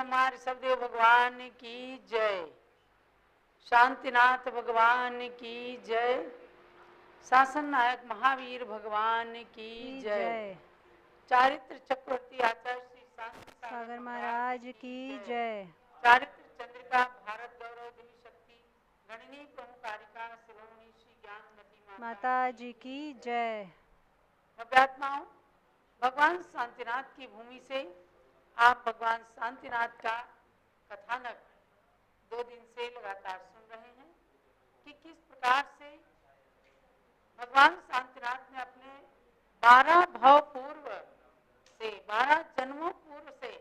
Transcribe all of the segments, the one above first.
ब्रह्मा ऋषभदेव भगवान की जय। शांतिनाथ भगवान की जय। शासन नायक महावीर भगवान की जय। चारित्र चक्रवर्ती आचार्य श्री शांति सागर महाराज की जय। चारित्र चंद्रिका भारत गौरव देवी शक्ति गणनीय प्रमुख कारिका शिरोमणि श्री ज्ञानमती माता जी की जय। अध्यात्माओं, भगवान शांतिनाथ की भूमि से आप भगवान शांतिनाथ का कथानक 2 दिन से लगातार सुन रहे हैं कि किस प्रकार से भगवान शांतिनाथ ने अपने 12 भव पूर्व से 12 जन्मों पूर्व से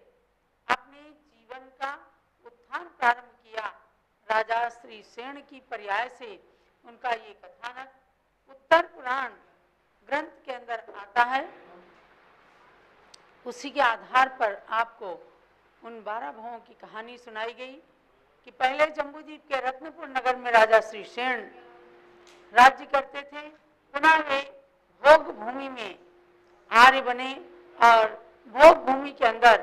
अपने जीवन का उत्थान प्रारंभ किया। राजा श्री सेन की पर्याय से उनका ये कथानक उत्तर पुराण ग्रंथ के अंदर आता है। उसी के आधार पर आपको उन 12 भवों की कहानी सुनाई गई कि पहले जम्बूद्वीप के रत्नपुर नगर में राजा श्री सेन राज्य करते थे। पुनः वे भोग भूमि में आर्य बने और भोग भूमि के अंदर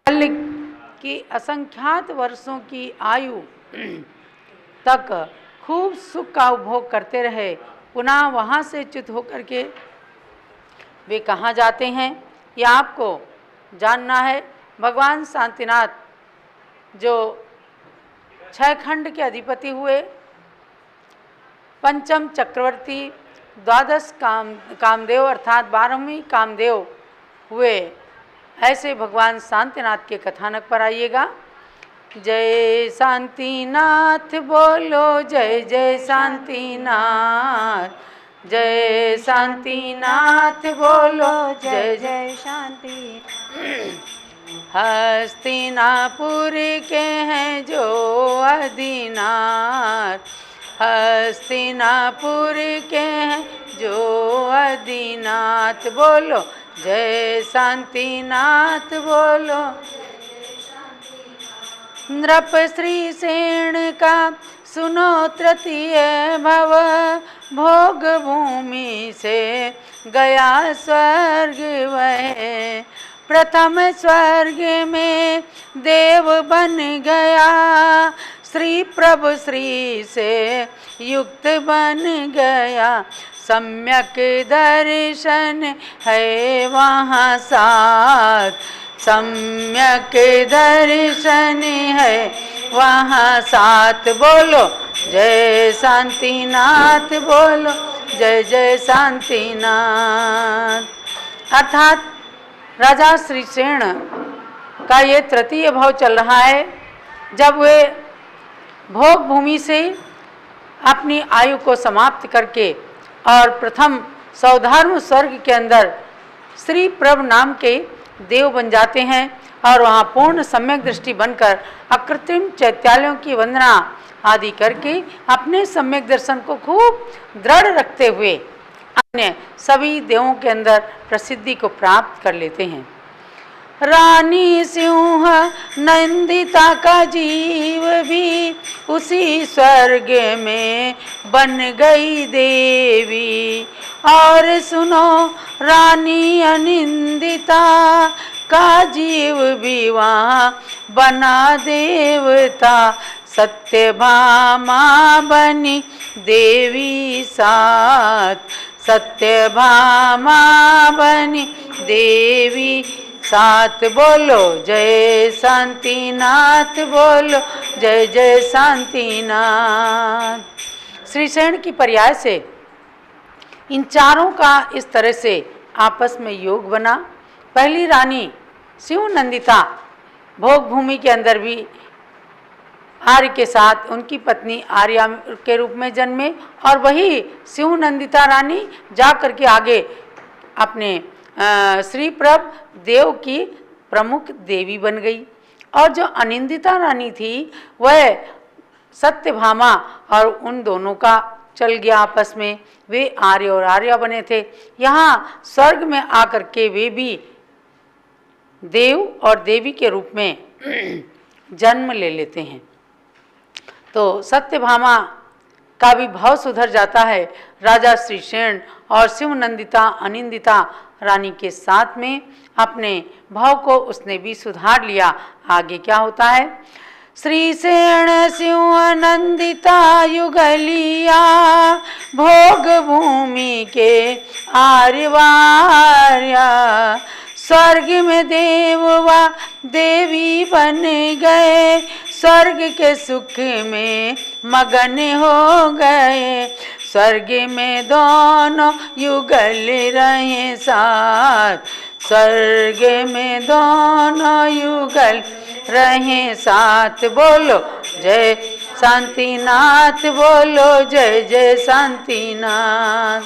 कल की असंख्यात वर्षों की आयु तक खूब सुख का उपभोग करते रहे। पुनः वहाँ से च्युत होकर के वे कहाँ जाते हैं, ये आपको जानना है। भगवान शांतिनाथ जो 6 खंड के अधिपति हुए, पंचम चक्रवर्ती, द्वादश कामदेव अर्थात 12वें कामदेव हुए, ऐसे भगवान शांतिनाथ के कथानक पर आइएगा। जय शांतिनाथ बोलो, जय जय शांतिनाथ, जय शांतिनाथ बोलो, जय जय शांति। हस्तिनापुर के हैं जो अधिनाथ, हस्तिनापुर के हैं जो अधिनाथ, बोलो जय शांतिनाथ बोलो। नृप श्री सेन का सुनो तृतीय भव, भोग भूमि से गया स्वर्ग वह, प्रथम स्वर्ग में देव बन गया, श्री प्रभु श्री से युक्त बन गया, सम्यक दर्शन है वहाँ साथ, सम्यक दर्शन है वहाँ साथ, बोलो जय शांतिनाथ बोलो, जय जय शांतिनाथ। अर्थात राजा श्री सेन का ये तृतीय भाव चल रहा है। जब वे भोग भूमि से अपनी आयु को समाप्त करके और प्रथम सौधर्म स्वर्ग के अंदर श्री प्रभ नाम के देव बन जाते हैं और वहाँ पूर्ण सम्यक दृष्टि बनकर अकृत्रिम चैत्यालयों की वंदना आदि करके अपने सम्यक दर्शन को खूब दृढ़ रखते हुए अन्य सभी देवों के अंदर प्रसिद्धि को प्राप्त कर लेते हैं। रानी सिंह नंदिता का जीव भी उसी स्वर्ग में बन गई देवी, और सुनो रानी अनिंदिता का जीव भी वहाँ बना देवता, सत्यभामा बनी देवी साथ, सत्यभामा बनी देवी साथ, बोलो जय शांतिनाथ बोलो, जय जय शांतिनाथ। श्री सेन की पर्याय से इन चारों का इस तरह से आपस में योग बना। पहली रानी शिव नंदिता भोग भूमि के अंदर भी आर्य के साथ उनकी पत्नी आर्या के रूप में जन्मे, और वही शिव नंदिता रानी जा करके आगे अपने श्री प्रभ देव की प्रमुख देवी बन गई। और जो अनिंदिता रानी थी वह सत्यभामा, और उन दोनों का चल गया आपस में, वे आर्य और आर्या बने थे। यहाँ स्वर्ग में आकर के वे भी देव और देवी के रूप में जन्म ले लेते हैं। तो सत्यभामा का भी भाव सुधर जाता है। राजा श्री सेन और शिव नंदिता अनिंदिता रानी के साथ में अपने भाव को उसने भी सुधार लिया। आगे क्या होता है? श्रीसेन शिव नंदिता युगलिया भोग भूमि के आर्यार्या, स्वर्ग में देव व देवी बन गए, स्वर्ग के सुख में मगन हो गए, स्वर्ग में दोनों युगल रहे साथ, स्वर्ग में दोनों युगल रहे साथ। बोलो जय शांतिनाथ, बोलो जय जय शांतिनाथ।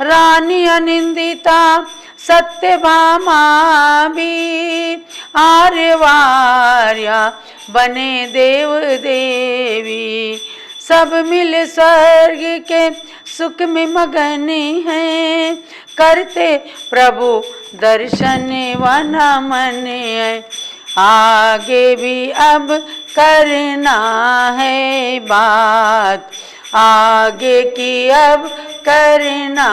रानी अनिंदिता सत्यभामा भी आर्यवार्या बने देव देवी, सब मिल स्वर्ग के सुख में मगन हैं, करते प्रभु दर्शन व नमन है। आगे भी अब करना है बात, आगे की अब करना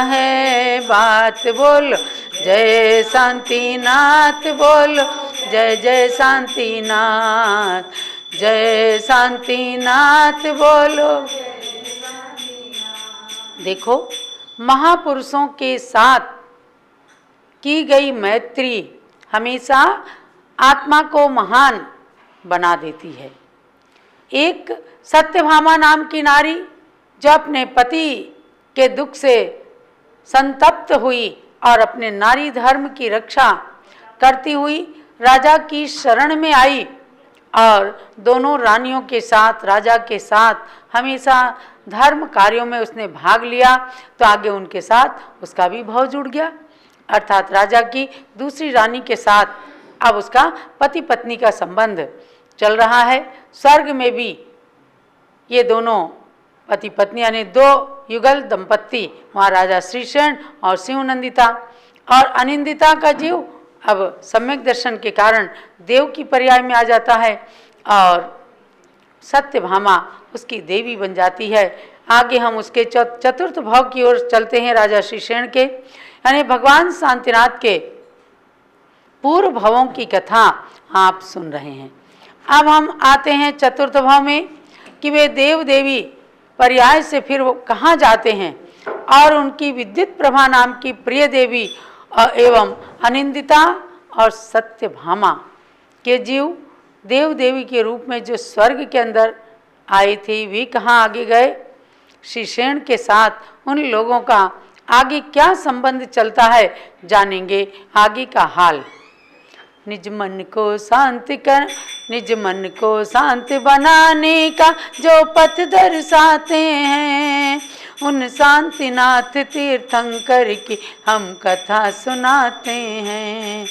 है बात। बोलो जय शांतिनाथ, बोलो जय जय शांतिनाथ, जय शांतिनाथ बोलो। देखो, महापुरुषों के साथ की गई मैत्री हमेशा आत्मा को महान बना देती है। एक सत्यभामा नाम की नारी जो अपने पति के दुख से संतप्त हुई और अपने नारी धर्म की रक्षा करती हुई राजा की शरण में आई और दोनों रानियों के साथ, राजा के साथ हमेशा धर्म कार्यों में उसने भाग लिया, तो आगे उनके साथ उसका भी भाव जुड़ गया। अर्थात राजा की दूसरी रानी के साथ अब उसका पति पत्नी का संबंध चल रहा है। स्वर्ग में भी ये दोनों पति पत्नी यानी दो युगल दंपत्ति, वहाँ राजा श्रीसेन और शिव नंदिता, और अनिंदिता का जीव अब सम्यक दर्शन के कारण देव की पर्याय में आ जाता है और सत्यभामा उसकी देवी बन जाती है। आगे हम उसके चतुर्थ भाव की ओर चलते हैं, राजा श्रीसेन के, यानी भगवान शांतिनाथ के पूर्व भावों की कथा आप सुन रहे हैं। अब हम आते हैं चतुर्थ भाव में कि वे देव देवी पर्याय से फिर वो कहाँ जाते हैं, और उनकी विद्युत प्रभा नाम की प्रिय देवी एवं अनिंदिता और सत्यभामा के जीव देव देवी के रूप में जो स्वर्ग के अंदर आए थे, वे कहाँ आगे गए। श्रीसेन के साथ उन लोगों का आगे क्या संबंध चलता है, जानेंगे आगे का हाल। निज मन को शांत कर, निज मन को शांत बनाने का जो पथ दर्शाते हैं, उन शांतिनाथ तीर्थंकर की हम कथा सुनाते हैं,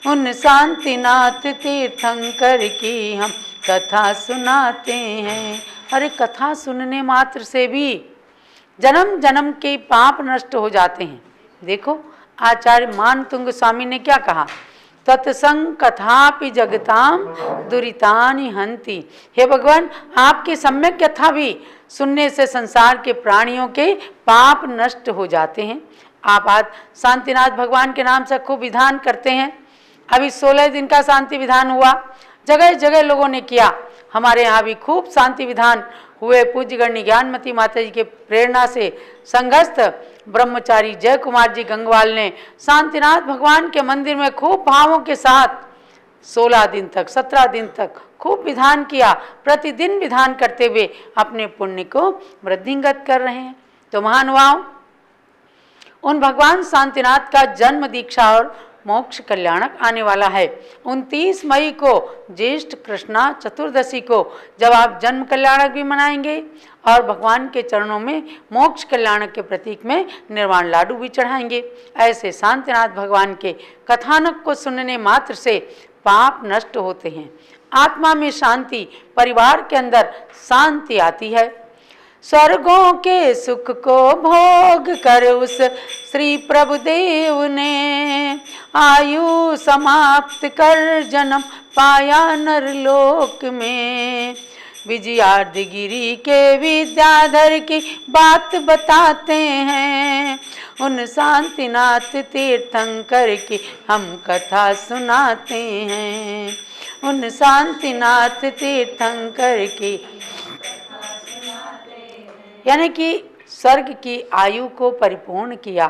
उन शांतिनाथ तीर्थंकर की हम कथा सुनाते हैं। अरे कथा सुनने मात्र से भी जन्म जन्म के पाप नष्ट हो जाते हैं। देखो आचार्य मानतुंग स्वामी ने क्या कहा, तत्संग कथापि जगताम दुरितानि हंति। हे भगवान, आपकी सम्यक कथा भी सुनने से संसार के प्राणियों के पाप नष्ट हो जाते हैं। आप आज शांतिनाथ भगवान के नाम से खूब विधान करते हैं। अभी 16 दिन का शांति विधान हुआ, जगह जगह लोगों ने किया। हमारे यहाँ भी खूब शांति विधान हुए। पूज्य गण्य ज्ञानमती माता जी के प्रेरणा से संघस्थ ब्रह्मचारी जय कुमार जी गंगवाल ने शांतिनाथ भगवान के मंदिर में खूब भावों के साथ 16 दिन तक 17 दिन तक खूब विधान किया। प्रतिदिन विधान करते हुए अपने पुण्य को वृद्धिंगत कर रहे हैं। तो महानुभाव, उन भगवान शांतिनाथ का जन्म, दीक्षा और मोक्ष कल्याणक आने वाला है। 29 मई को ज्येष्ठ कृष्णा चतुर्दशी को जब आप जन्म कल्याणक भी मनाएंगे और भगवान के चरणों में मोक्ष कल्याणक के प्रतीक में निर्वाण लाडू भी चढ़ाएंगे। ऐसे शांतिनाथ भगवान के कथानक को सुनने मात्र से पाप नष्ट होते हैं, आत्मा में शांति, परिवार के अंदर शांति आती है। स्वर्गों के सुख को भोग कर उस श्री प्रभुदेव ने आयु समाप्त कर जन्म पाया नरलोक में। विजयार्थ गिरी के विद्याधर की बात बताते हैं, उन शांतिनाथ तीर्थंकर की हम कथा सुनाते हैं। उन शांतिनाथ तीर्थंकर की, यानी कि स्वर्ग की आयु को परिपूर्ण किया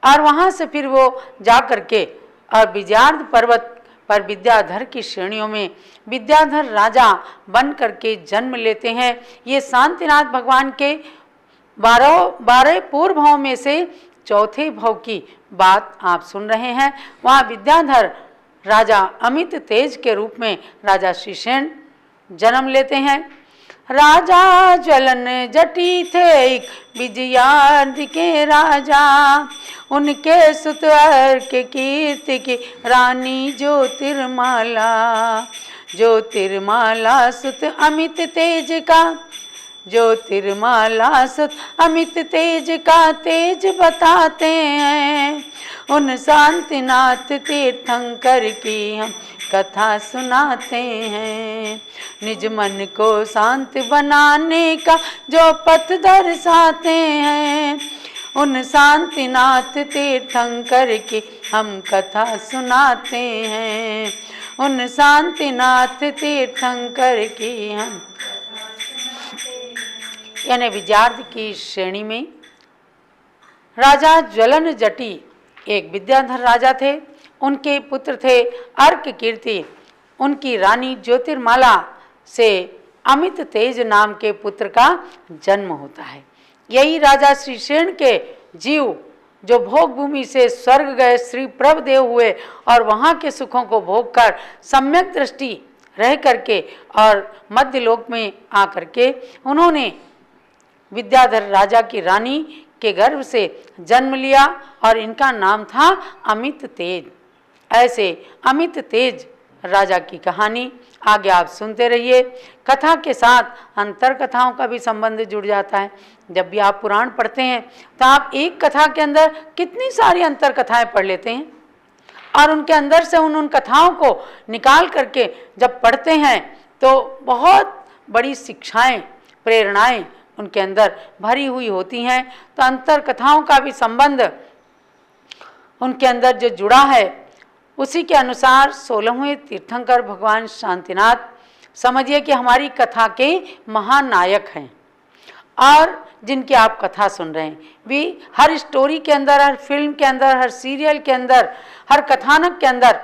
और वहाँ से फिर वो जा करके और विजयार्ध पर्वत पर विद्याधर की श्रेणियों में विद्याधर राजा बन करके जन्म लेते हैं। ये शांतिनाथ भगवान के 12 पूर्व भाव में से चौथे भाव की बात आप सुन रहे हैं। वहाँ विद्याधर राजा अमित तेज के रूप में राजा श्रीसेन जन्म लेते हैं। राजा ज्वलन जटी थे एक विजयार्ध के राजा, उनके सुत अर्क कीर्ति की रानी ज्योतिर्माला। ज्योतिर्माला सुत अमित तेज का, ज्योतिर्माला सुत अमित तेज का तेज बताते हैं। उन शांतिनाथ तीर्थंकर की हम कथा सुनाते हैं। निज मन को शांत बनाने का जो पथ दर्शाते हैं, उन शांतिनाथ तीर्थंकर की हम कथा सुनाते हैं। उन शांतिनाथ तीर्थंकर की हम, यानी विजयार्ध की श्रेणी में राजा ज्वलन जटी एक विद्याधर राजा थे। उनके पुत्र थे अर्क कीर्ति, उनकी रानी ज्योतिर्माला से अमित तेज नाम के पुत्र का जन्म होता है। यही राजा श्रीसेन के जीव जो भोग भूमि से स्वर्ग गए श्री प्रभदेव हुए और वहाँ के सुखों को भोग कर सम्यक दृष्टि रह करके और मध्य लोक में आ करके उन्होंने विद्याधर राजा की रानी के गर्भ से जन्म लिया और इनका नाम था अमित तेज। ऐसे अमित तेज राजा की कहानी आगे आप सुनते रहिए। कथा के साथ अंतर कथाओं का भी संबंध जुड़ जाता है। जब भी आप पुराण पढ़ते हैं तो आप एक कथा के अंदर कितनी सारी अंतर कथाएं पढ़ लेते हैं और उनके अंदर से उन कथाओं को निकाल करके जब पढ़ते हैं तो बहुत बड़ी शिक्षाएं, प्रेरणाएं उनके अंदर भरी हुई होती हैं। तो अंतर कथाओं का भी संबंध उनके अंदर जो जुड़ा है उसी के अनुसार 16वें तीर्थंकर भगवान शांतिनाथ समझिए कि हमारी कथा के महानायक हैं। और जिनकी आप कथा सुन रहे हैं भी हर स्टोरी के अंदर, हर फिल्म के अंदर, हर सीरियल के अंदर, हर कथानक के अंदर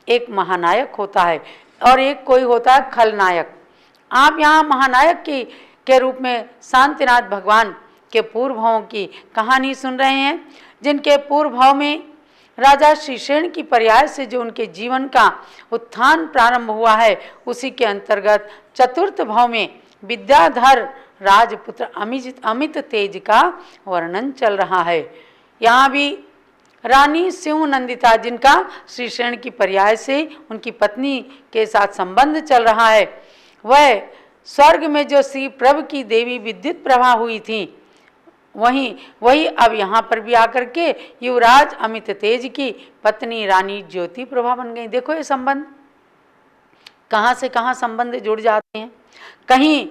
एक महानायक होता है और एक कोई होता है खलनायक। आप यहाँ महानायक के रूप में शांतिनाथ भगवान के पूर्व भावों की कहानी सुन रहे हैं, जिनके पूर्व भाव में राजा श्रीसेन की पर्याय से जो उनके जीवन का उत्थान प्रारंभ हुआ है उसी के अंतर्गत चतुर्थ भाव में विद्याधर राजपुत्र अमित तेज का वर्णन चल रहा है। यहाँ भी रानी सिंह नंदिता जिनका श्रीसेन की पर्याय से उनकी पत्नी के साथ संबंध चल रहा है, वह स्वर्ग में जो श्री प्रभु की देवी विद्युत प्रभा हुई थी वही अब यहाँ पर भी आकर के युवराज अमित तेज की पत्नी रानी ज्योति प्रभा बन गई। देखो ये संबंध कहाँ से कहाँ संबंध जुड़ जाते हैं। कहीं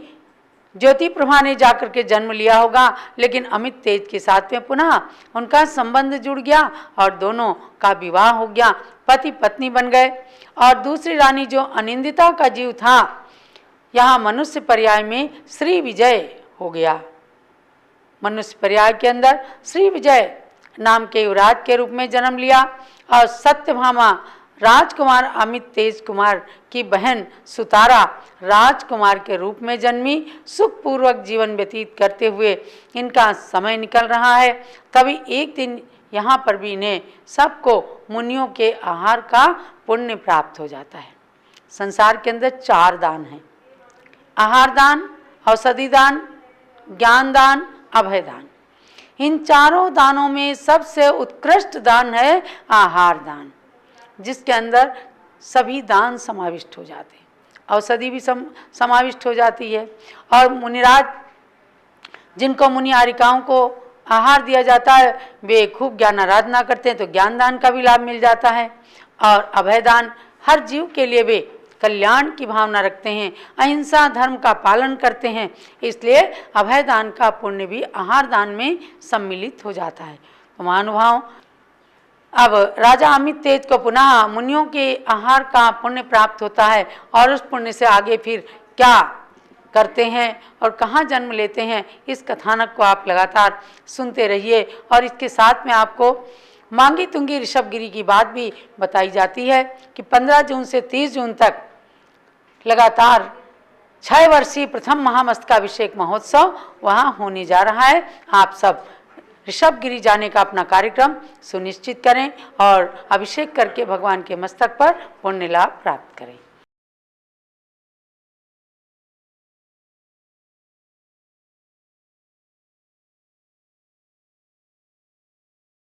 ज्योति प्रभा ने जाकर के जन्म लिया होगा लेकिन अमित तेज के साथ में पुनः उनका संबंध जुड़ गया और दोनों का विवाह हो गया, पति पत्नी बन गए। और दूसरी रानी जो अनिंदिता का जीव था यहाँ मनुष्य पर्याय में श्री विजय हो गया। मनुष्य पर्याय के अंदर श्री विजय नाम के युवराज के रूप में जन्म लिया और सत्यभामा राजकुमार अमित तेज कुमार की बहन सुतारा राजकुमार के रूप में जन्मी। सुखपूर्वक जीवन व्यतीत करते हुए इनका समय निकल रहा है। तभी एक दिन यहाँ पर भी इन्हें सबको मुनियों के आहार का पुण्य प्राप्त हो जाता है। संसार के अंदर 4 दान हैं, आहार दान, औषधि दान, ज्ञान दान, अभय दान। इन चारों दानों में सबसे उत्कृष्ट दान है आहार दान, जिसके अंदर सभी दान समाविष्ट हो जाते हैं, औषधि भी समाविष्ट हो जाती है। और मुनिराज जिनको मुनि आरिकाओं को आहार दिया जाता है वे खूब ज्ञान आराधना करते हैं तो ज्ञान दान का भी लाभ मिल जाता है। और अभय दान हर जीव के लिए वे कल्याण की भावना रखते हैं, अहिंसा धर्म का पालन करते हैं, इसलिए अभय दान का पुण्य भी आहार दान में सम्मिलित हो जाता है। तो महानुभाव, अब राजा अमित तेज को पुनः मुनियों के आहार का पुण्य प्राप्त होता है और उस पुण्य से आगे फिर क्या करते हैं और कहाँ जन्म लेते हैं, इस कथानक को आप लगातार सुनते रहिए। और इसके साथ में आपको मांगी तुंगी ऋषभगिरी की बात भी बताई जाती है कि 15 जून से 30 जून तक लगातार 6 वर्षीय प्रथम महामस्तकाभिषेक महोत्सव वहाँ होने जा रहा है। आप सब ऋषभगिरी जाने का अपना कार्यक्रम सुनिश्चित करें और अभिषेक करके भगवान के मस्तक पर पुण्य लाभ प्राप्त करें।